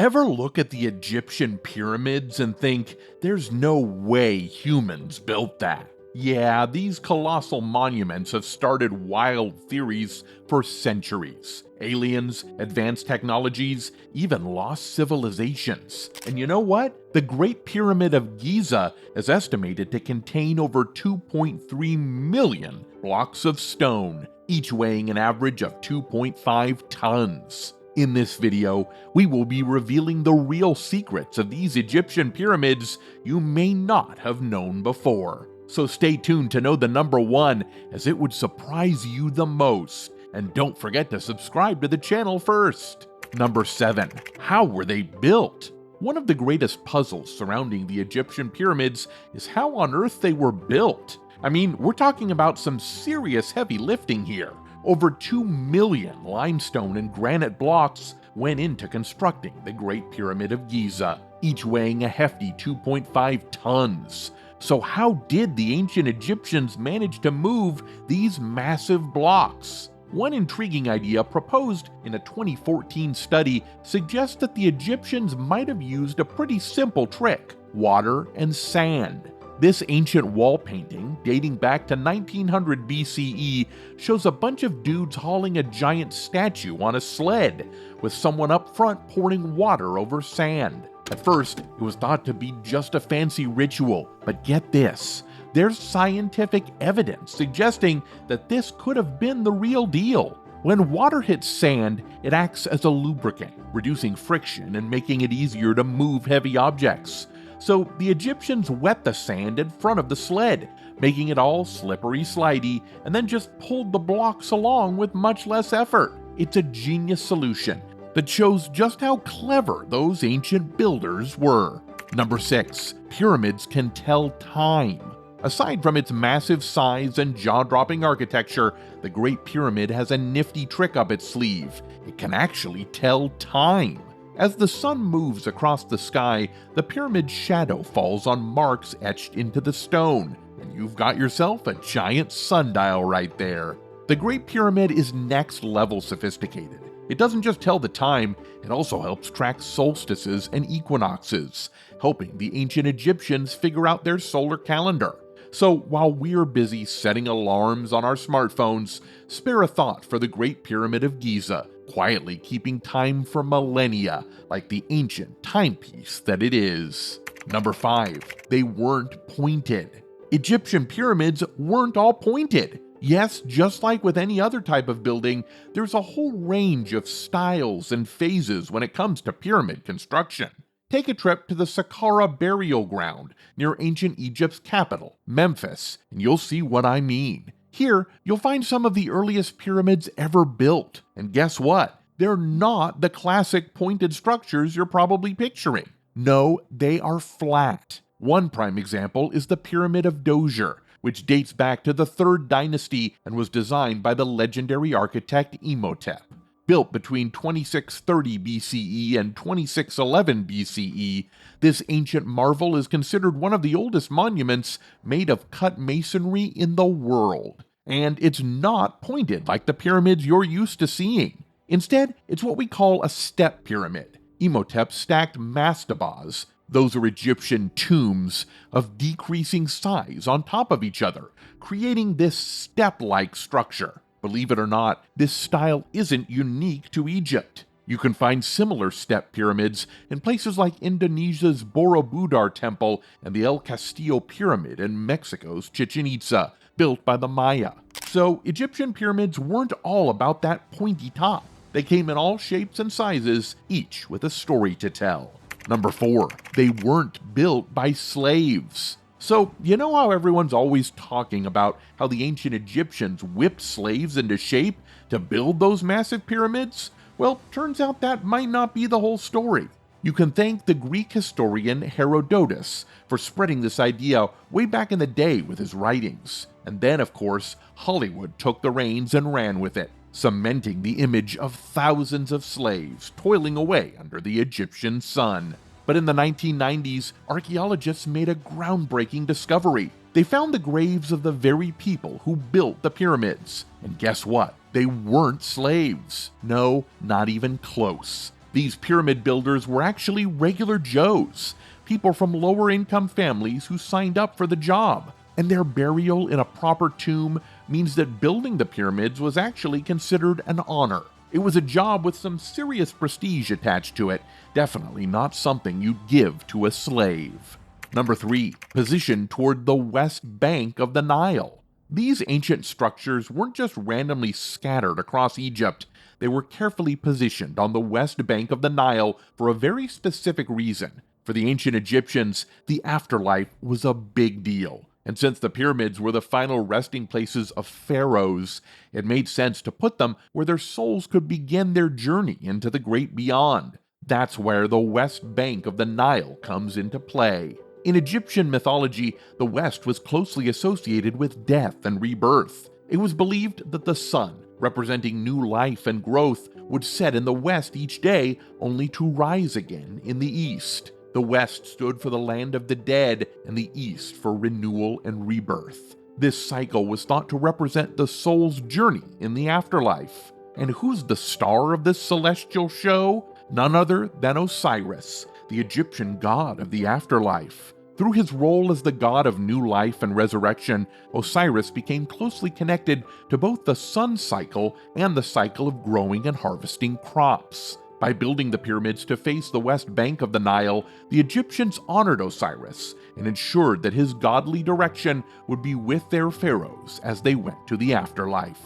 Ever look at the Egyptian pyramids and think, there's no way humans built that? Yeah, these colossal monuments have started wild theories for centuries. Aliens, advanced technologies, even lost civilizations. And you know what? The Great Pyramid of Giza is estimated to contain over 2.3 million blocks of stone, each weighing an average of 2.5 tons. In this video, we will be revealing the real secrets of these Egyptian pyramids you may not have known before. So stay tuned to know the number one, as it would surprise you the most. And don't forget to subscribe to the channel first. Number 7. How were they built? One of the greatest puzzles surrounding the Egyptian pyramids is how on earth they were built. I mean, we're talking about some serious heavy lifting here. Over 2 million limestone and granite blocks went into constructing the Great Pyramid of Giza, each weighing a hefty 2.5 tons. So how did the ancient Egyptians manage to move these massive blocks? One intriguing idea proposed in a 2014 study suggests that the Egyptians might have used a pretty simple trick: water and sand. This ancient wall painting, dating back to 1900 BCE, shows a bunch of dudes hauling a giant statue on a sled, with someone up front pouring water over sand. At first, it was thought to be just a fancy ritual, but get this, there's scientific evidence suggesting that this could have been the real deal. When water hits sand, it acts as a lubricant, reducing friction and making it easier to move heavy objects. So the Egyptians wet the sand in front of the sled, making it all slippery slidey, and then just pulled the blocks along with much less effort. It's a genius solution that shows just how clever those ancient builders were. Number 6. Pyramids can tell time. Aside from its massive size and jaw-dropping architecture, the Great Pyramid has a nifty trick up its sleeve. It can actually tell time. As the sun moves across the sky, the pyramid's shadow falls on marks etched into the stone, and you've got yourself a giant sundial right there. The Great Pyramid is next-level sophisticated. It doesn't just tell the time, it also helps track solstices and equinoxes, helping the ancient Egyptians figure out their solar calendar. So while we're busy setting alarms on our smartphones, spare a thought for the Great Pyramid of Giza, quietly keeping time for millennia, like the ancient timepiece that it is. Number 5. They weren't pointed. Egyptian pyramids weren't all pointed. Yes, just like with any other type of building, there's a whole range of styles and phases when it comes to pyramid construction. Take a trip to the Saqqara burial ground near ancient Egypt's capital, Memphis, and you'll see what I mean. Here, you'll find some of the earliest pyramids ever built. And guess what? They're not the classic pointed structures you're probably picturing. No, they are flat. One prime example is the Pyramid of Djoser, which dates back to the 3rd dynasty and was designed by the legendary architect Imhotep. Built between 2630 BCE and 2611 BCE, this ancient marvel is considered one of the oldest monuments made of cut masonry in the world. And it's not pointed like the pyramids you're used to seeing. Instead, it's what we call a step pyramid. Imhotep stacked mastabas, those are Egyptian tombs, of decreasing size on top of each other, creating this step-like structure. Believe it or not, this style isn't unique to Egypt. You can find similar step pyramids in places like Indonesia's Borobudur Temple and the El Castillo Pyramid in Mexico's Chichen Itza, built by the Maya. So Egyptian pyramids weren't all about that pointy top. They came in all shapes and sizes, each with a story to tell. Number 4. They weren't built by slaves. So, you know how everyone's always talking about how the ancient Egyptians whipped slaves into shape to build those massive pyramids? Well, turns out that might not be the whole story. You can thank the Greek historian Herodotus for spreading this idea way back in the day with his writings. And then, of course, Hollywood took the reins and ran with it, cementing the image of thousands of slaves toiling away under the Egyptian sun. But in the 1990s, archaeologists made a groundbreaking discovery. They found the graves of the very people who built the pyramids. And guess what? They weren't slaves. No, not even close. These pyramid builders were actually regular Joes, people from lower income families who signed up for the job, and their burial in a proper tomb means that building the pyramids was actually considered an honor. It was a job with some serious prestige attached to it, definitely not something you'd give to a slave. Number 3. Position toward the west bank of the Nile. These ancient structures weren't just randomly scattered across Egypt, they were carefully positioned on the west bank of the Nile for a very specific reason. For the ancient Egyptians, the afterlife was a big deal. And since the pyramids were the final resting places of pharaohs, it made sense to put them where their souls could begin their journey into the great beyond. That's where the west bank of the Nile comes into play. In Egyptian mythology, the West was closely associated with death and rebirth. It was believed that the sun, representing new life and growth, would set in the west each day, only to rise again in the east. The West stood for the land of the dead, and the East for renewal and rebirth. This cycle was thought to represent the soul's journey in the afterlife. And who's the star of this celestial show? None other than Osiris, the Egyptian god of the afterlife. Through his role as the god of new life and resurrection, Osiris became closely connected to both the sun cycle and the cycle of growing and harvesting crops. By building the pyramids to face the west bank of the Nile, the Egyptians honored Osiris and ensured that his godly direction would be with their pharaohs as they went to the afterlife.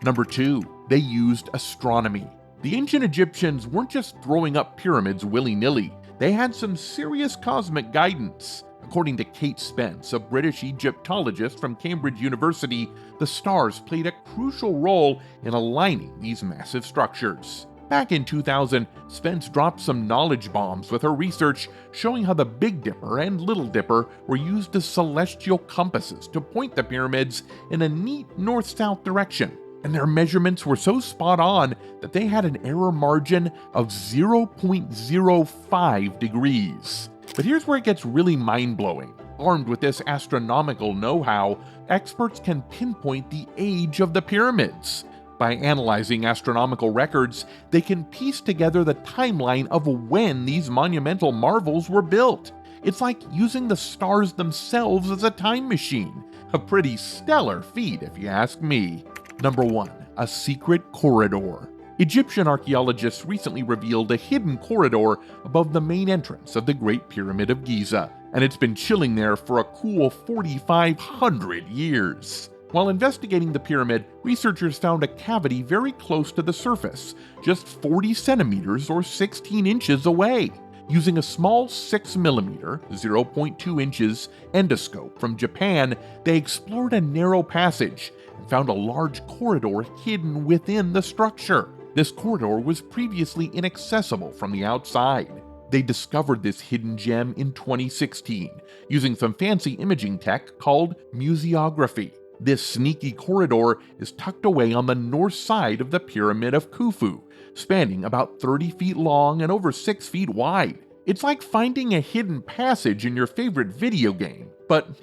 Number 2. They used astronomy. The ancient Egyptians weren't just throwing up pyramids willy-nilly, they had some serious cosmic guidance. According to Kate Spence, a British Egyptologist from Cambridge University, the stars played a crucial role in aligning these massive structures. Back in 2000, Spence dropped some knowledge bombs with her research showing how the Big Dipper and Little Dipper were used as celestial compasses to point the pyramids in a neat north-south direction. And their measurements were so spot on that they had an error margin of 0.05 degrees. But here's where it gets really mind-blowing. Armed with this astronomical know-how, experts can pinpoint the age of the pyramids. By analyzing astronomical records, they can piece together the timeline of when these monumental marvels were built. It's like using the stars themselves as a time machine. A pretty stellar feat, if you ask me. Number 1. A secret corridor. Egyptian archaeologists recently revealed a hidden corridor above the main entrance of the Great Pyramid of Giza, and it's been chilling there for a cool 4,500 years. While investigating the pyramid, researchers found a cavity very close to the surface, just 40 centimeters or 16 inches away. Using a small 6mm (0.2 inches) endoscope from Japan, they explored a narrow passage and found a large corridor hidden within the structure. This corridor was previously inaccessible from the outside. They discovered this hidden gem in 2016, using some fancy imaging tech called museography. This sneaky corridor is tucked away on the north side of the Pyramid of Khufu, spanning about 30 feet long and over 6 feet wide. It's like finding a hidden passage in your favorite video game, but,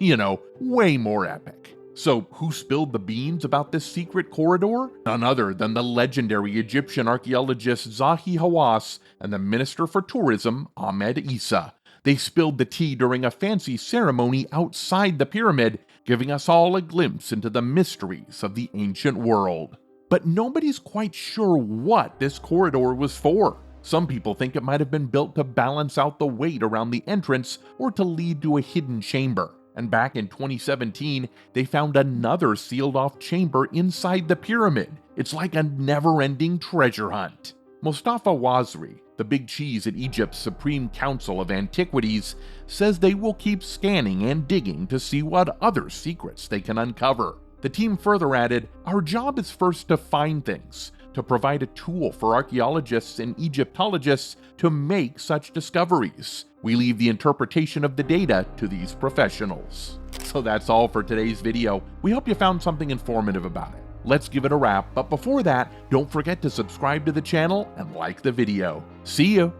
way more epic. So, who spilled the beans about this secret corridor? None other than the legendary Egyptian archaeologist Zahi Hawass and the Minister for Tourism, Ahmed Issa. They spilled the tea during a fancy ceremony outside the pyramid, giving us all a glimpse into the mysteries of the ancient world. But nobody's quite sure what this corridor was for. Some people think it might have been built to balance out the weight around the entrance or to lead to a hidden chamber. And back in 2017, they found another sealed-off chamber inside the pyramid. It's like a never-ending treasure hunt. Mustafa Wazri, the big cheese at Egypt's Supreme Council of Antiquities, says they will keep scanning and digging to see what other secrets they can uncover. The team further added, "Our job is first to find things, to provide a tool for archaeologists and Egyptologists to make such discoveries. We leave the interpretation of the data to these professionals." So that's all for today's video. We hope you found something informative about it. Let's give it a wrap, but before that, don't forget to subscribe to the channel and like the video. See you!